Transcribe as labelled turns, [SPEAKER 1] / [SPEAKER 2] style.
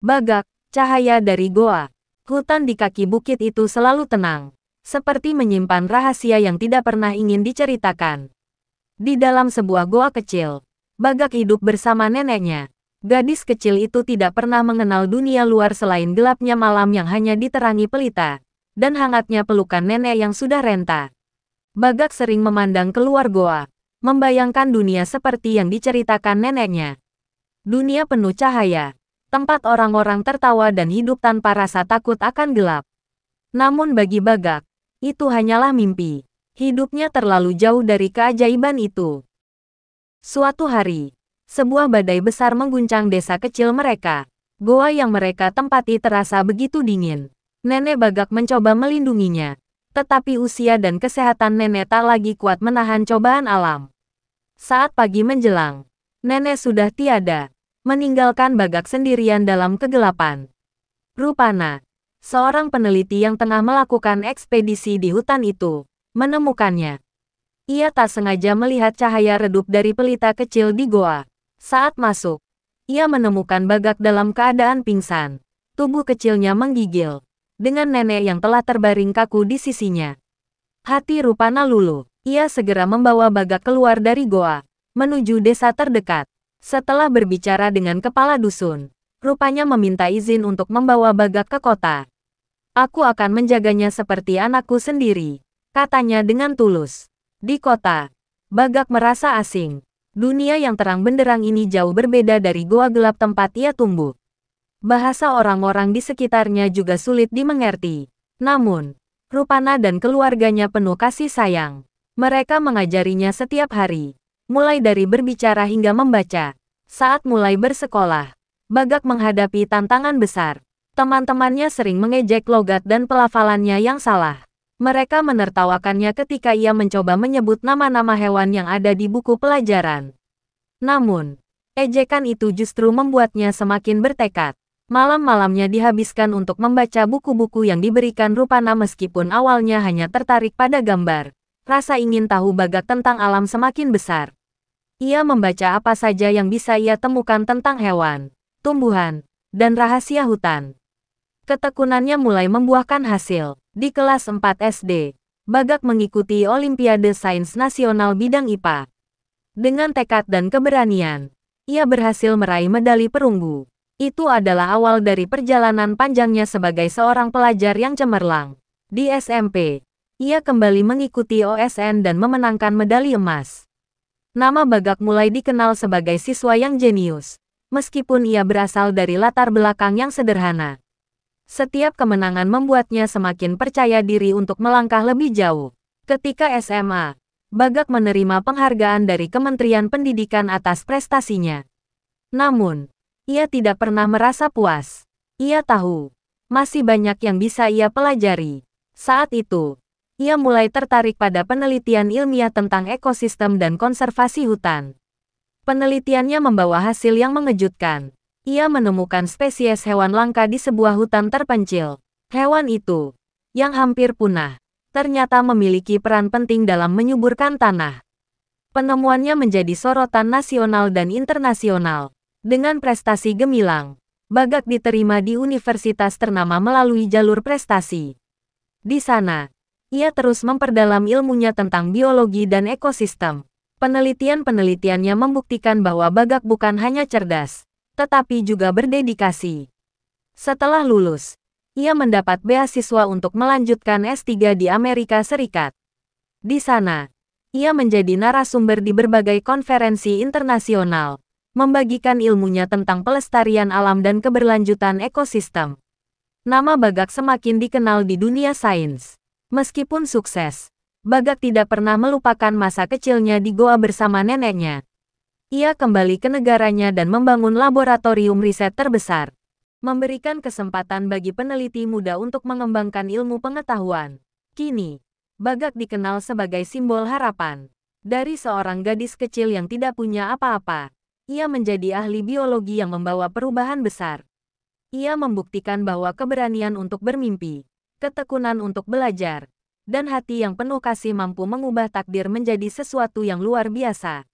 [SPEAKER 1] Bagak, cahaya dari goa. Hutan di kaki bukit itu selalu tenang, seperti menyimpan rahasia yang tidak pernah ingin diceritakan. Di dalam sebuah goa kecil, Bagak hidup bersama neneknya. Gadis kecil itu tidak pernah mengenal dunia luar selain gelapnya malam yang hanya diterangi pelita, dan hangatnya pelukan nenek yang sudah renta. Bagak sering memandang keluar goa, membayangkan dunia seperti yang diceritakan neneknya. Dunia penuh cahaya, tempat orang-orang tertawa dan hidup tanpa rasa takut akan gelap. Namun bagi Bagak, itu hanyalah mimpi. Hidupnya terlalu jauh dari keajaiban itu. Suatu hari, sebuah badai besar mengguncang desa kecil mereka. Goa yang mereka tempati terasa begitu dingin. Nenek Bagak mencoba melindunginya, tetapi usia dan kesehatan nenek tak lagi kuat menahan cobaan alam. Saat pagi menjelang, nenek sudah tiada, meninggalkan Bagak sendirian dalam kegelapan. Rupana, seorang peneliti yang tengah melakukan ekspedisi di hutan itu, menemukannya. Ia tak sengaja melihat cahaya redup dari pelita kecil di goa. Saat masuk, ia menemukan Bagak dalam keadaan pingsan. Tubuh kecilnya menggigil, dengan nenek yang telah terbaring kaku di sisinya. Hati Rupana luluh. Ia segera membawa Bagak keluar dari goa, menuju desa terdekat. Setelah berbicara dengan kepala dusun, rupanya meminta izin untuk membawa Bagak ke kota. Aku akan menjaganya seperti anakku sendiri, katanya dengan tulus. Di kota, Bagak merasa asing. Dunia yang terang benderang ini jauh berbeda dari goa gelap tempat ia tumbuh. Bahasa orang-orang di sekitarnya juga sulit dimengerti. Namun, Rupana dan keluarganya penuh kasih sayang. Mereka mengajarinya setiap hari, mulai dari berbicara hingga membaca. Saat mulai bersekolah, Bagak menghadapi tantangan besar. Teman-temannya sering mengejek logat dan pelafalannya yang salah. Mereka menertawakannya ketika ia mencoba menyebut nama-nama hewan yang ada di buku pelajaran. Namun, ejekan itu justru membuatnya semakin bertekad. Malam-malamnya dihabiskan untuk membaca buku-buku yang diberikan Rupana meskipun awalnya hanya tertarik pada gambar. Rasa ingin tahu Bagak tentang alam semakin besar. Ia membaca apa saja yang bisa ia temukan tentang hewan, tumbuhan, dan rahasia hutan. Ketekunannya mulai membuahkan hasil. Di kelas 4 SD, Bagak mengikuti Olimpiade Sains Nasional bidang IPA. Dengan tekad dan keberanian, ia berhasil meraih medali perunggu. Itu adalah awal dari perjalanan panjangnya sebagai seorang pelajar yang cemerlang. Di SMP, ia kembali mengikuti OSN dan memenangkan medali emas. Nama Bagak mulai dikenal sebagai siswa yang jenius, meskipun ia berasal dari latar belakang yang sederhana. Setiap kemenangan membuatnya semakin percaya diri untuk melangkah lebih jauh. Ketika SMA, Bagak menerima penghargaan dari Kementerian Pendidikan atas prestasinya. Namun, ia tidak pernah merasa puas. Ia tahu, masih banyak yang bisa ia pelajari. Saat itu, ia mulai tertarik pada penelitian ilmiah tentang ekosistem dan konservasi hutan. Penelitiannya membawa hasil yang mengejutkan. Ia menemukan spesies hewan langka di sebuah hutan terpencil. Hewan itu, yang hampir punah, ternyata memiliki peran penting dalam menyuburkan tanah. Penemuannya menjadi sorotan nasional dan internasional. Dengan prestasi gemilang, Bagak diterima di universitas ternama melalui jalur prestasi. Di sana, ia terus memperdalam ilmunya tentang biologi dan ekosistem. Penelitian-penelitiannya membuktikan bahwa Bagak bukan hanya cerdas, tetapi juga berdedikasi. Setelah lulus, ia mendapat beasiswa untuk melanjutkan S3 di Amerika Serikat. Di sana, ia menjadi narasumber di berbagai konferensi internasional, membagikan ilmunya tentang pelestarian alam dan keberlanjutan ekosistem. Nama Bagak semakin dikenal di dunia sains. Meskipun sukses, Bagak tidak pernah melupakan masa kecilnya di goa bersama neneknya. Ia kembali ke negaranya dan membangun laboratorium riset terbesar, memberikan kesempatan bagi peneliti muda untuk mengembangkan ilmu pengetahuan. Kini, Bagak dikenal sebagai simbol harapan. Dari seorang gadis kecil yang tidak punya apa-apa, ia menjadi ahli biologi yang membawa perubahan besar. Ia membuktikan bahwa keberanian untuk bermimpi, ketekunan untuk belajar, dan hati yang penuh kasih mampu mengubah takdir menjadi sesuatu yang luar biasa.